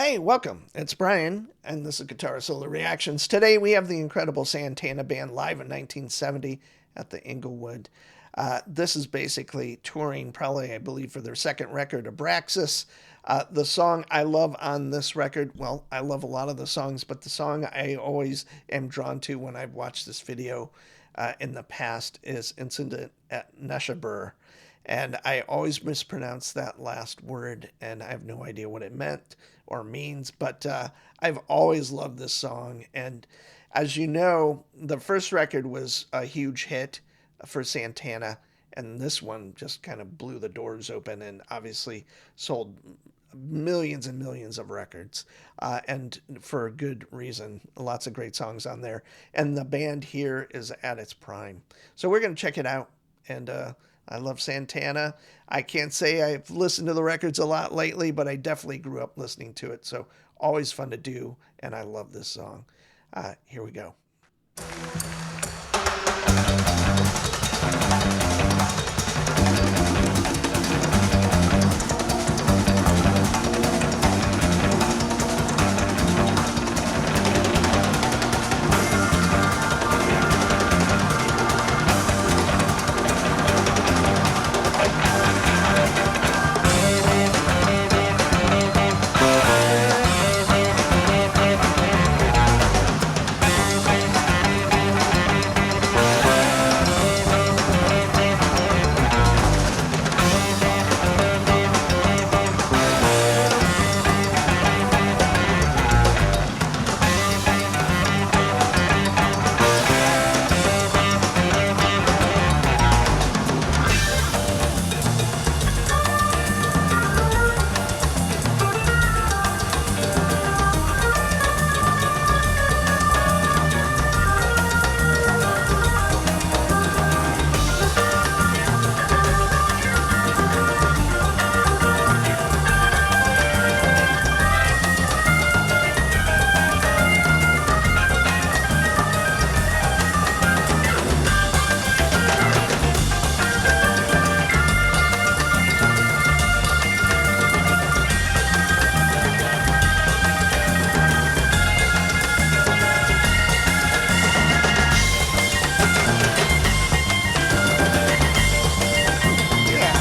Hey, welcome. It's Brian, and this is Guitar Solo Reactions. Today we have the incredible Santana Band live in 1970 at the Inglewood. This is basically touring, probably, I believe, for their second record, Abraxas. The song I love on this record, well, I love a lot of the songs, but the song I always am drawn to when I've watched this video in the past is Incident at Neshabur. And I always mispronounce that last word, and I have no idea what it meant or means, but I've always loved this song. And as you know, the first record was a huge hit for Santana, and this one just kind of blew the doors open and obviously sold millions and millions of records, and for a good reason. Lots of great songs on there, and the band here is at its prime. So we're going to check it out, and I love Santana. I can't say I've listened to the records a lot lately, but I definitely grew up listening to it. So always fun to do, and I love this song. Here we go. Yeah.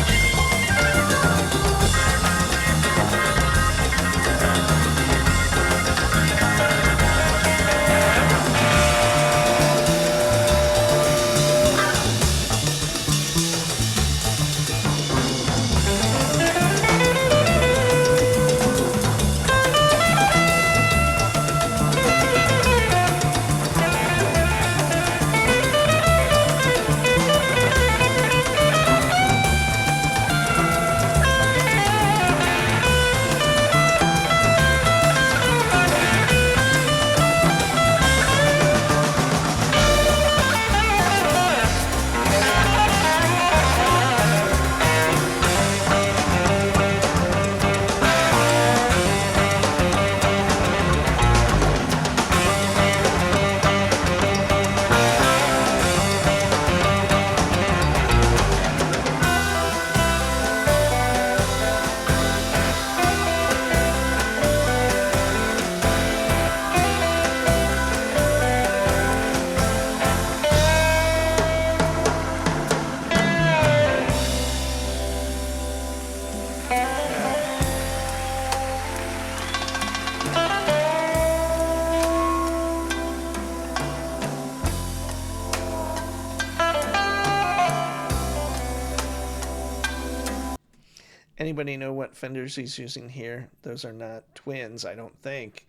Anybody know what fenders he's using here? Those are not twins, I don't think.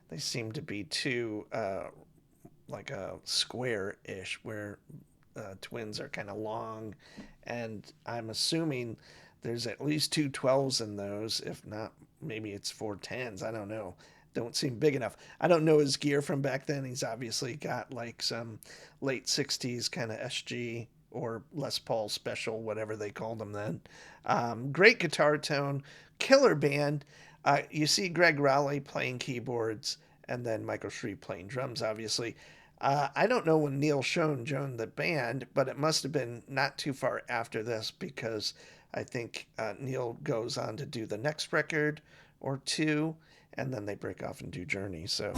They seem to be two, like a square-ish, where twins are kind of long, and I'm assuming there's at least two 12s in those. If not, maybe it's four 10s. I don't know. Don't seem big enough. I don't know his gear from back then. He's obviously got like some late 60s kind of SG or Les Paul special, whatever they called them then. Great guitar tone, killer band. You see Greg Rowley playing keyboards, and then Michael Shreve playing drums, obviously. I don't know when Neil Schon joined the band, but it must have been not too far after this because I think Neil goes on to do the next record or two, and then they break off and do Journey. So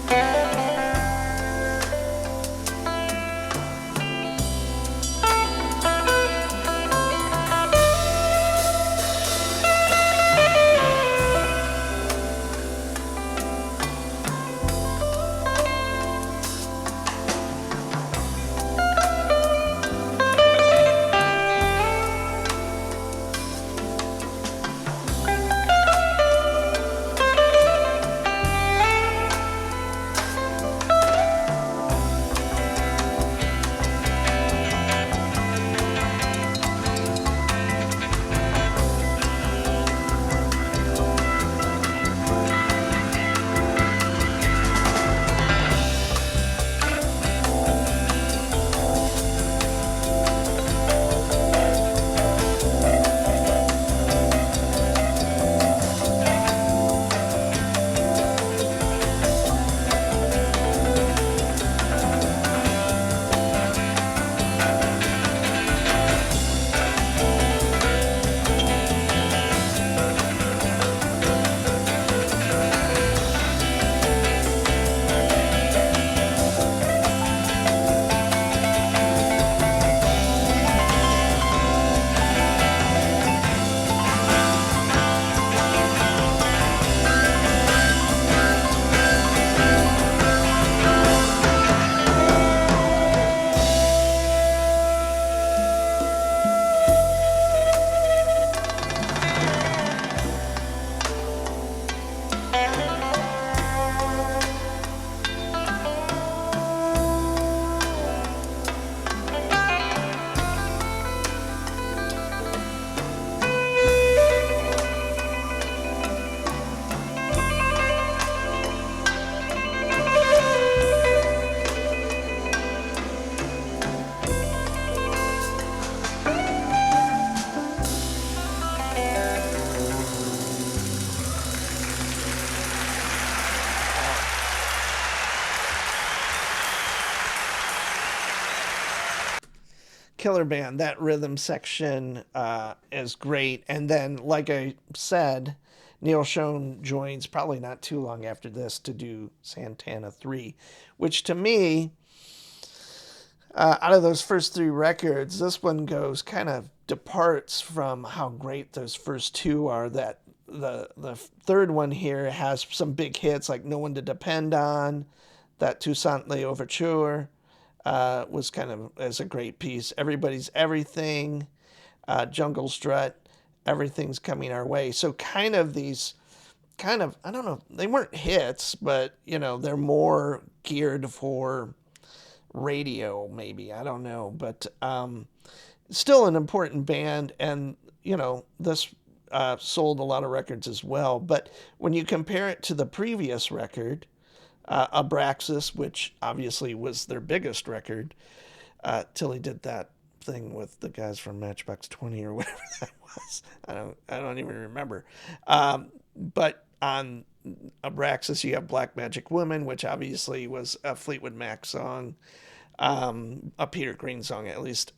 killer band. That rhythm section is great. And then, like I said, Neil Schon joins probably not too long after this to do Santana 3, which to me, out of those first three records, this one goes kind of departs from how great those first two are. That the third one here has some big hits like No One to Depend On, that Toussaint L'Ouverture was kind of as a great piece. Everybody's Everything, Jungle Strut, Everything's Coming Our Way. So kind of these kind of, I don't know, they weren't hits, but you know, they're more geared for radio, maybe. I don't know, but still an important band, and you know, this sold a lot of records as well. But when you compare it to the previous record, Abraxas, which obviously was their biggest record, till he did that thing with the guys from Matchbox 20 or whatever that was. I don't even remember. But on Abraxas, you have Black Magic Woman, which obviously was a Fleetwood Mac song, a Peter Green song at least.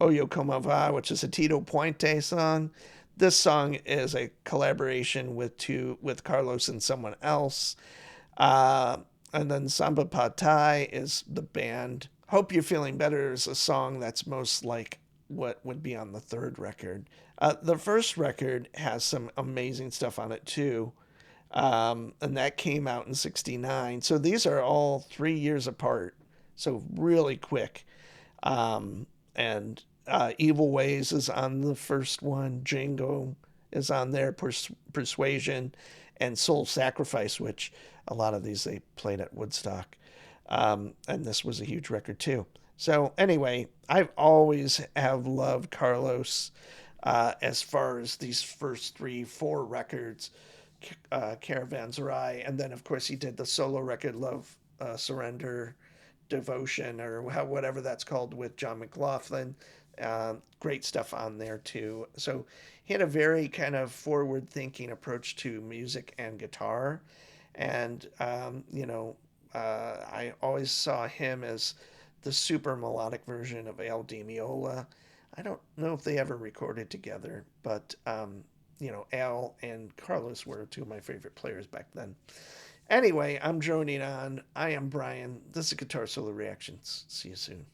Oyo Como Va, which is a Tito Puente song. This song is a collaboration with Carlos and someone else. And then Samba Pad Thai is the band. Hope You're Feeling Better is a song that's most like what would be on the third record. The first record has some amazing stuff on it too. And that came out in 69. So these are all 3 years apart. So really quick. And Evil Ways is on the first one. Django is on there. Persuasion and Soul Sacrifice, which a lot of these they played at Woodstock. And this was a huge record too. So anyway, I've always have loved Carlos as far as these first 3, 4 records, Caravanserai, and then of course he did the solo record Love, Surrender, Devotion, or whatever that's called with John McLaughlin. Great stuff on there too. So he had a very kind of forward-thinking approach to music and guitar, and I always saw him as the super melodic version of Al Di Meola. I don't know if they ever recorded together, but Al and Carlos were two of my favorite players back then. Anyway, I'm droning on. I am Brian. This is Guitar Solo Reactions. See you soon.